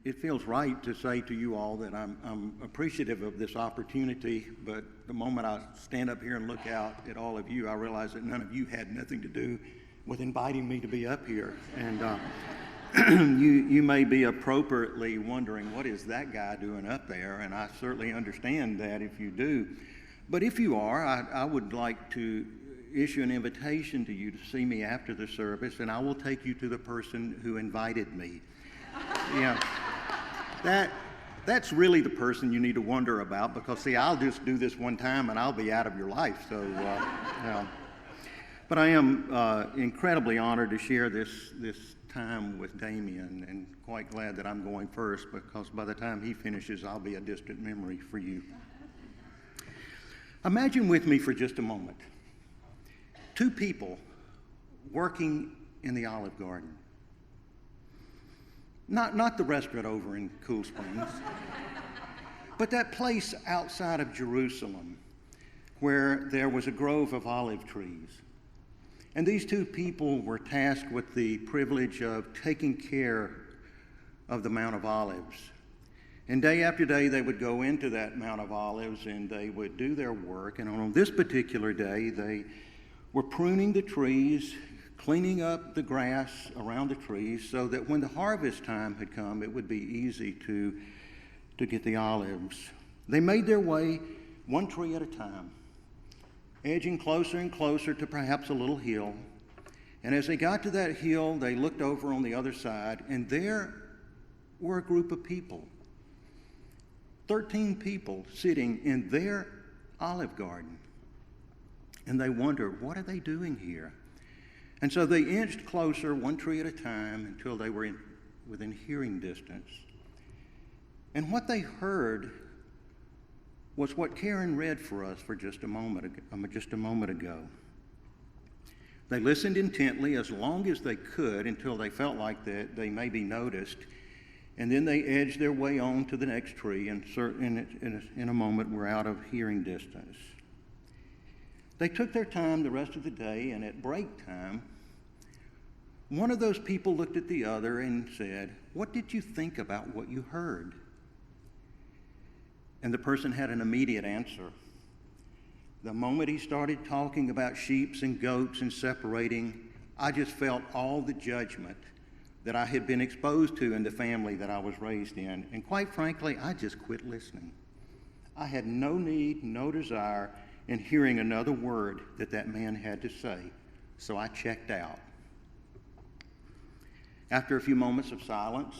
It feels right to say to you all that I'm appreciative of this opportunity, but the moment I stand up here and look out at all of you, I realize that none of you had nothing to do with inviting me to be up here. And you may be appropriately wondering, what is that guy doing up there? And I certainly understand that if you do. But if you are, I would like to issue an invitation to you to see me after the service, and I will take you to the person who invited me. Yeah, that's really the person you need to wonder about, because see, I'll just do this one time and I'll be out of your life. So, but I am incredibly honored to share this time with Damien, and quite glad that I'm going first, because by the time he finishes, I'll be a distant memory for you. Imagine with me for just a moment, two people working in the Olive Garden. Not the restaurant over in Cool Springs, but that place outside of Jerusalem where there was a grove of olive trees. And these two people were tasked with the privilege of taking care of the Mount of Olives. And day after day, they would go into that Mount of Olives and they would do their work. And on this particular day, they were pruning the trees, cleaning up the grass around the trees, so that when the harvest time had come, it would be easy to get the olives. They made their way one tree at a time, edging closer and closer to perhaps a little hill. And as they got to that hill, they looked over on the other side, and there were a group of people, 13 people sitting in their olive garden. And they wondered, what are they doing here? And so they inched closer, one tree at a time, until they were within hearing distance. And what they heard was what Karen read for us for just a moment ago. They listened intently as long as they could until they felt like that they may be noticed, and then they edged their way on to the next tree, and in a moment were out of hearing distance. They took their time the rest of the day, and at break time, one of those people looked at the other and said, "What did you think about what you heard?" And the person had an immediate answer. The moment he started talking about sheep and goats and separating, I just felt all the judgment that I had been exposed to in the family that I was raised in. And quite frankly, I just quit listening. I had no need, no desire in hearing another word that man had to say. So I checked out. After a few moments of silence,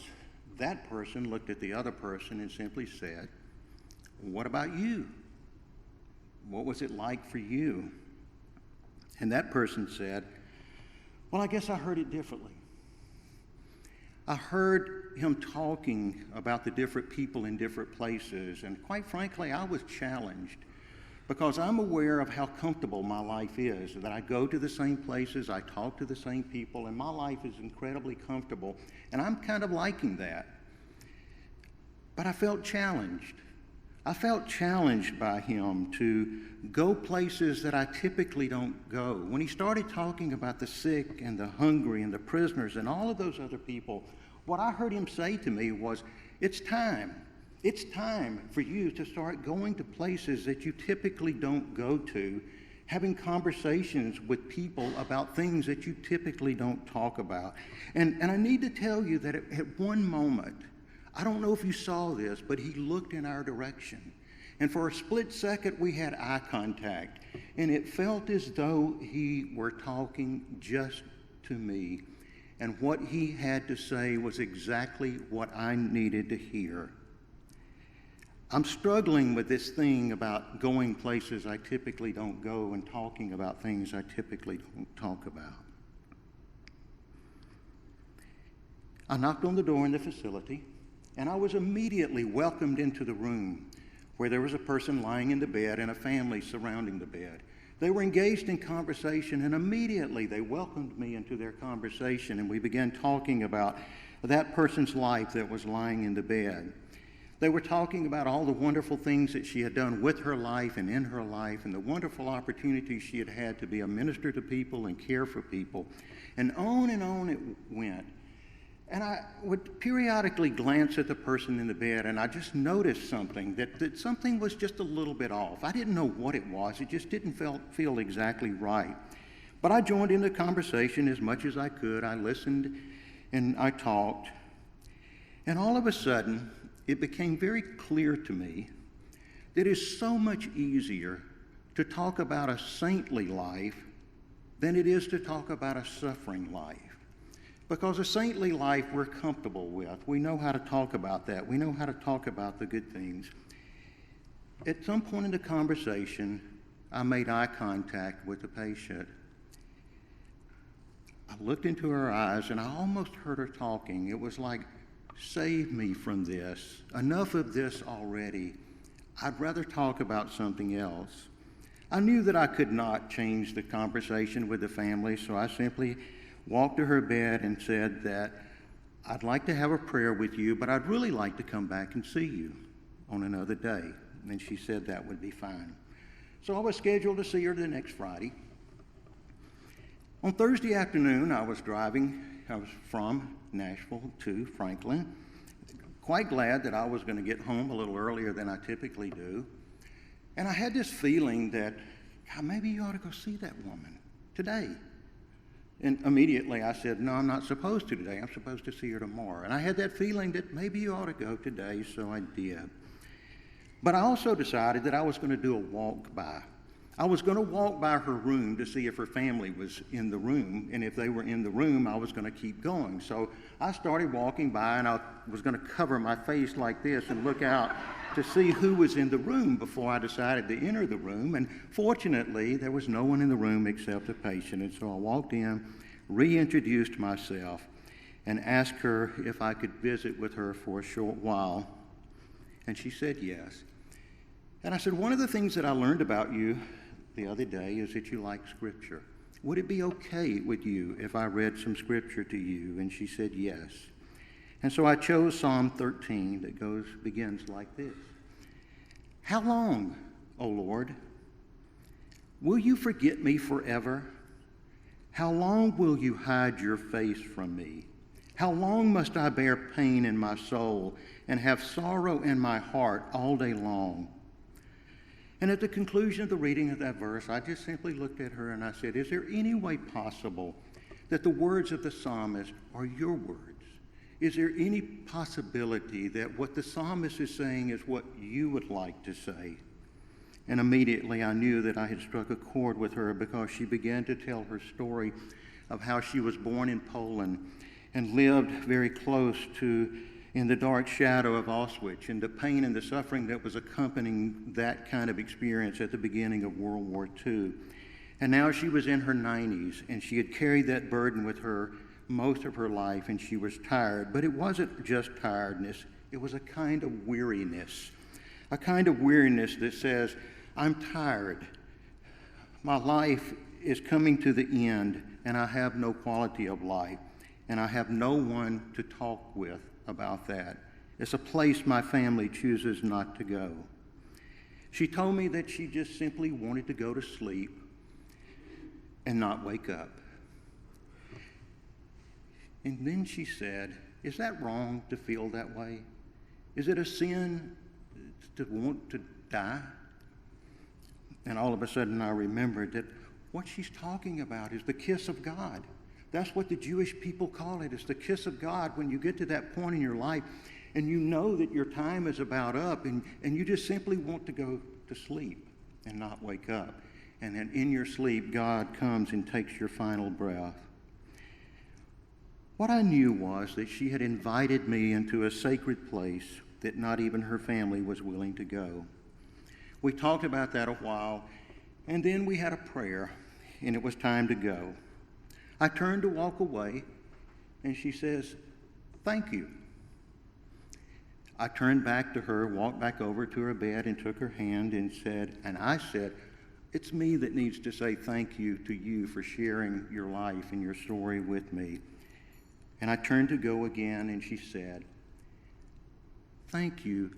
that person looked at the other person and simply said, "What about you? What was it like for you?" And that person said, "Well, I guess I heard it differently. I heard him talking about the different people in different places, and quite frankly, I was challenged because I'm aware of how comfortable my life is, that I go to the same places, I talk to the same people, and my life is incredibly comfortable, and I'm kind of liking that. But I felt challenged. I felt challenged by him to go places that I typically don't go. When he started talking about the sick and the hungry and the prisoners and all of those other people, what I heard him say to me was, it's time. It's time for you to start going to places that you typically don't go to, having conversations with people about things that you typically don't talk about. And I need to tell you that at one moment, I don't know if you saw this, but he looked in our direction. And for a split second, we had eye contact. And it felt as though he were talking just to me. And what he had to say was exactly what I needed to hear. I'm struggling with this thing about going places I typically don't go and talking about things I typically don't talk about. I knocked on the door in the facility, and I was immediately welcomed into the room where there was a person lying in the bed and a family surrounding the bed. They were engaged in conversation, and immediately they welcomed me into their conversation, and we began talking about that person's life that was lying in the bed. They were talking about all the wonderful things that she had done with her life and in her life, and the wonderful opportunities she had had to be a minister to people and care for people. And on it went. And I would periodically glance at the person in the bed, and I just noticed something, that something was just a little bit off. I didn't know what it was. It just didn't feel exactly right. But I joined in the conversation as much as I could. I listened and I talked. And all of a sudden, it became very clear to me that it's so much easier to talk about a saintly life than it is to talk about a suffering life. Because a saintly life we're comfortable with. We know how to talk about that. We know how to talk about the good things. At some point in the conversation, I made eye contact with the patient. I looked into her eyes and I almost heard her talking. It was like, save me from this. Enough of this already. I'd rather talk about something else. I knew that I could not change the conversation with the family, so I simply walked to her bed and said that I'd like to have a prayer with you, but I'd really like to come back and see you on another day. And she said that would be fine. So I was scheduled to see her the next Friday. On Thursday afternoon, I was from Nashville to Franklin, quite glad that I was going to get home a little earlier than I typically do. And I had this feeling that, God, maybe you ought to go see that woman today. And immediately I said, no, I'm not supposed to today. I'm supposed to see her tomorrow. And I had that feeling that maybe you ought to go today, so I did. But I also decided that I was going to do a walk by. I was going to walk by her room to see if her family was in the room, and if they were in the room, I was going to keep going. So I started walking by, and I was going to cover my face like this and look out to see who was in the room before I decided to enter the room. And fortunately, there was no one in the room except the patient. And so I walked in, reintroduced myself, and asked her if I could visit with her for a short while. And she said yes. And I said, one of the things that I learned about you the other day is that you like Scripture. Would it be okay with you if I read some Scripture to you? And she said yes. And so I chose Psalm 13 that begins like this. How long, O Lord, will you forget me forever? How long will you hide your face from me? How long must I bear pain in my soul and have sorrow in my heart all day long? And at the conclusion of the reading of that verse, I just simply looked at her and I said, is there any way possible that the words of the psalmist are your words? Is there any possibility that what the psalmist is saying is what you would like to say? And immediately I knew that I had struck a chord with her, because she began to tell her story of how she was born in Poland and lived very close to, in the dark shadow of Auschwitz, and the pain and the suffering that was accompanying that kind of experience at the beginning of World War II. And now she was in her 90s, and she had carried that burden with her most of her life, and she was tired. But it wasn't just tiredness, it was a kind of weariness that says, I'm tired. My life is coming to the end, and I have no quality of life, and I have no one to talk with about that. It's a place my family chooses not to go. She told me that she just simply wanted to go to sleep and not wake up. And then she said, is that wrong to feel that way? Is it a sin to want to die? And all of a sudden I remembered that what she's talking about is the kiss of God. That's what the Jewish people call it. It's the kiss of God when you get to that point in your life and you know that your time is about up, and you just simply want to go to sleep and not wake up. And then in your sleep, God comes and takes your final breath. What I knew was that she had invited me into a sacred place that not even her family was willing to go. We talked about that a while, and then we had a prayer, and it was time to go. I turned to walk away, and she says, thank you. I turned back to her, walked back over to her bed, and took her hand and I said, it's me that needs to say thank you to you for sharing your life and your story with me. And I turned to go again, and she said, thank you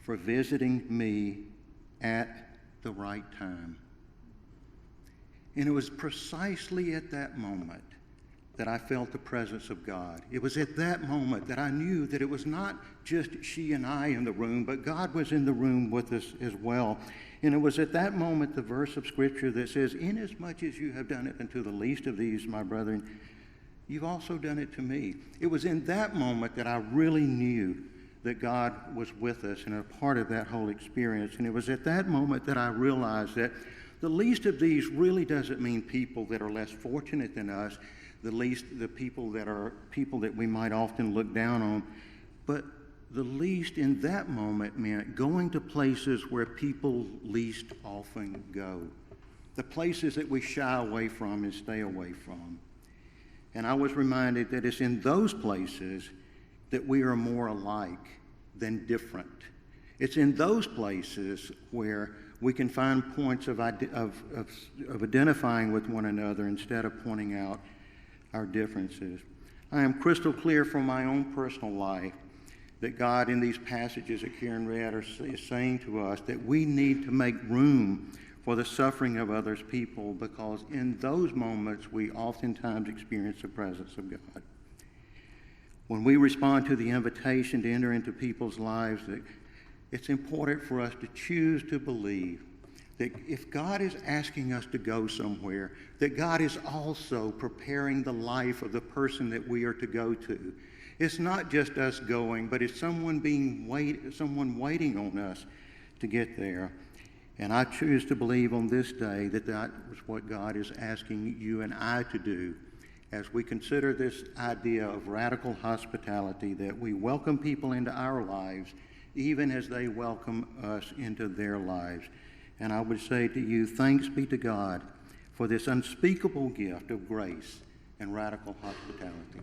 for visiting me at the right time. And it was precisely at that moment that I felt the presence of God. It was at that moment that I knew that it was not just she and I in the room, but God was in the room with us as well. And it was at that moment, the verse of Scripture that says, "Inasmuch as you have done it unto the least of these, my brethren, you've also done it to me." It was in that moment that I really knew that God was with us and a part of that whole experience. And it was at that moment that I realized that the least of these really doesn't mean people that are less fortunate than us, the people that we might often look down on, but the least in that moment meant going to places where people least often go, the places that we shy away from and stay away from. And I was reminded that it's in those places that we are more alike than different. It's in those places where we can find points of identifying with one another instead of pointing out our differences. I am crystal clear from my own personal life that God in these passages that Karen read is saying to us that we need to make room for the suffering of others' people, because in those moments we oftentimes experience the presence of God. When we respond to the invitation to enter into people's lives, that it's important for us to choose to believe that if God is asking us to go somewhere, that God is also preparing the life of the person that we are to go to. It's not just us going, but it's someone waiting on us to get there. And I choose to believe on this day that that was what God is asking you and I to do as we consider this idea of radical hospitality, that we welcome people into our lives even as they welcome us into their lives. And I would say to you, thanks be to God for this unspeakable gift of grace and radical hospitality.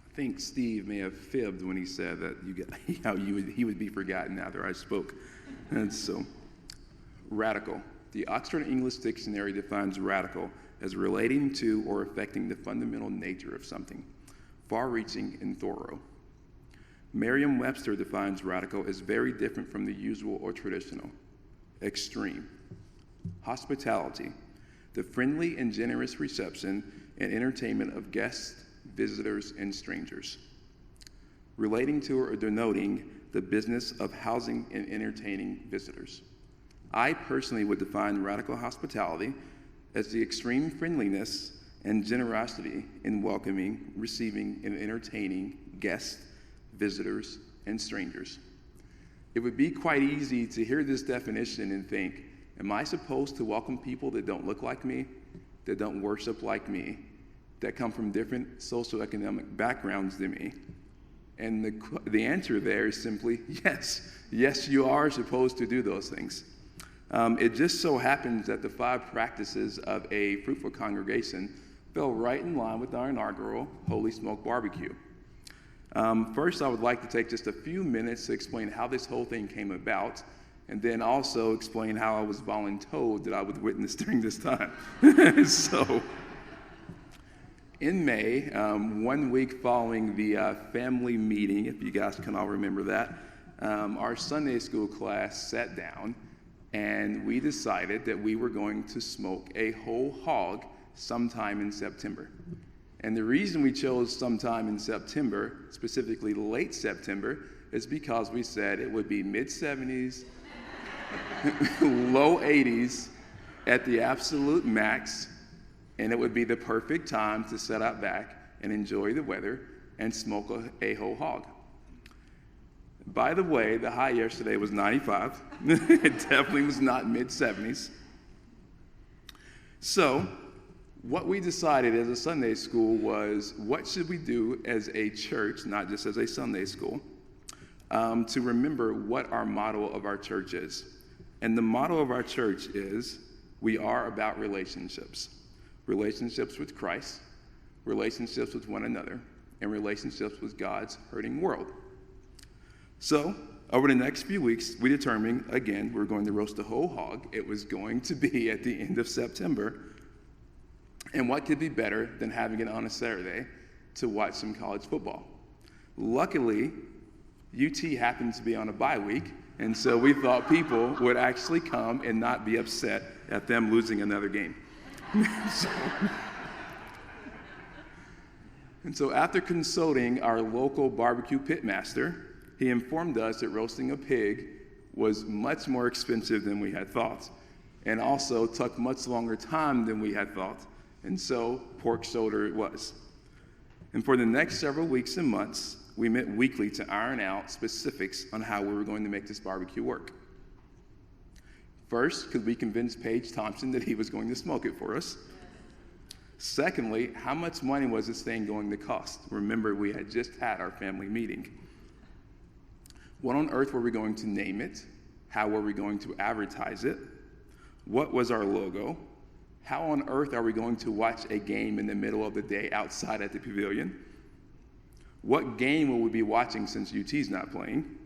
I think Steve may have fibbed when he said that he would be forgotten after I spoke. And so, radical. The Oxford English Dictionary defines radical as relating to or affecting the fundamental nature of something, far-reaching and thorough. Merriam-Webster defines radical as very different from the usual or traditional, extreme. Hospitality, the friendly and generous reception and entertainment of guests, visitors, and strangers. Relating to or denoting the business of housing and entertaining visitors. I personally would define radical hospitality as the extreme friendliness and generosity in welcoming, receiving, and entertaining guests, visitors, and strangers. It would be quite easy to hear this definition and think, am I supposed to welcome people that don't look like me, that don't worship like me, that come from different socioeconomic backgrounds than me? And the answer there is simply yes. Yes, you are supposed to do those things. It just so happens that the 5 practices of a fruitful congregation fell right in line with our inaugural Holy Smoke Barbecue. First, I would like to take just a few minutes to explain how this whole thing came about, and then also explain how I was voluntold that I would witness during this time. So, in May, 1 week following the family meeting, if you guys can all remember that, our Sunday school class sat down and we decided that we were going to smoke a whole hog sometime in September. And the reason we chose sometime in September, specifically late September, is because we said it would be mid-70s, low 80s at the absolute max, and it would be the perfect time to set out back and enjoy the weather and smoke a whole hog. By the way, the high yesterday was 95. It definitely was not mid-70s. So, what we decided as a Sunday school was, what should we do as a church, not just as a Sunday school, to remember what our motto of our church is. And the motto of our church is, we are about relationships. Relationships with Christ, relationships with one another, and relationships with God's hurting world. So, over the next few weeks, we determined, again, we're going to roast a whole hog. It was going to be at the end of September. And what could be better than having it on a Saturday to watch some college football? Luckily, UT happened to be on a bye week, And so we thought people would actually come and not be upset at them losing another game. So after consulting our local barbecue pitmaster, he informed us that roasting a pig was much more expensive than we had thought, and also took much longer time than we had thought, and so pork shoulder it was. And for the next several weeks and months, we met weekly to iron out specifics on how we were going to make this barbecue work. First, could we convince Paige Thompson that he was going to smoke it for us? Secondly, how much money was this thing going to cost? Remember, we had just had our family meeting. What on earth were we going to name it? How were we going to advertise it? What was our logo? How on earth are we going to watch a game in the middle of the day outside at the pavilion? What game will we be watching since UT's not playing?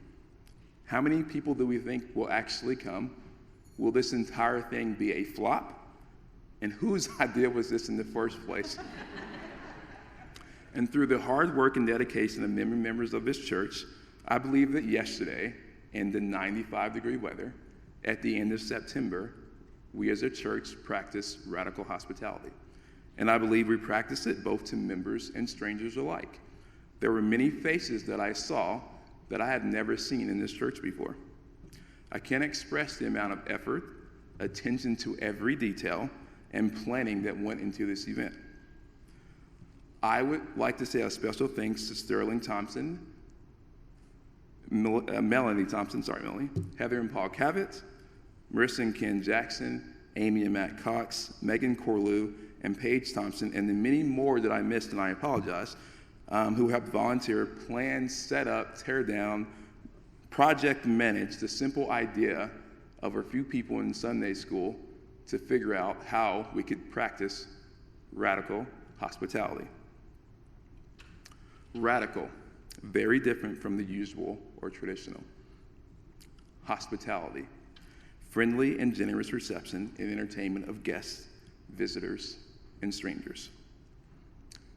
How many people do we think will actually come? Will this entire thing be a flop? And whose idea was this in the first place? And through the hard work and dedication of many members of this church, I believe that yesterday, in the 95-degree weather, at the end of September, we as a church practiced radical hospitality. And I believe we practiced it both to members and strangers alike. There were many faces that I saw that I had never seen in this church before. I can't express the amount of effort, attention to every detail, and planning that went into this event. I would like to say a special thanks to Sterling Thompson, Melanie Thompson, Heather and Paul Cavett, Marissa and Ken Jackson, Amy and Matt Cox, Megan Corlew, and Paige Thompson, and the many more that I missed, and I apologize, who helped volunteer, plan, set up, tear down, project manage the simple idea of a few people in Sunday school to figure out how we could practice radical hospitality. Radical, very different from the usual or traditional. Hospitality, friendly and generous reception and entertainment of guests, visitors, and strangers.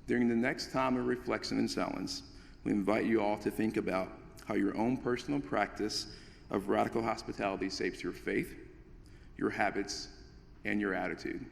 During the next time of reflection and silence, we invite you all to think about how your own personal practice of radical hospitality shapes your faith, your habits, and your attitude.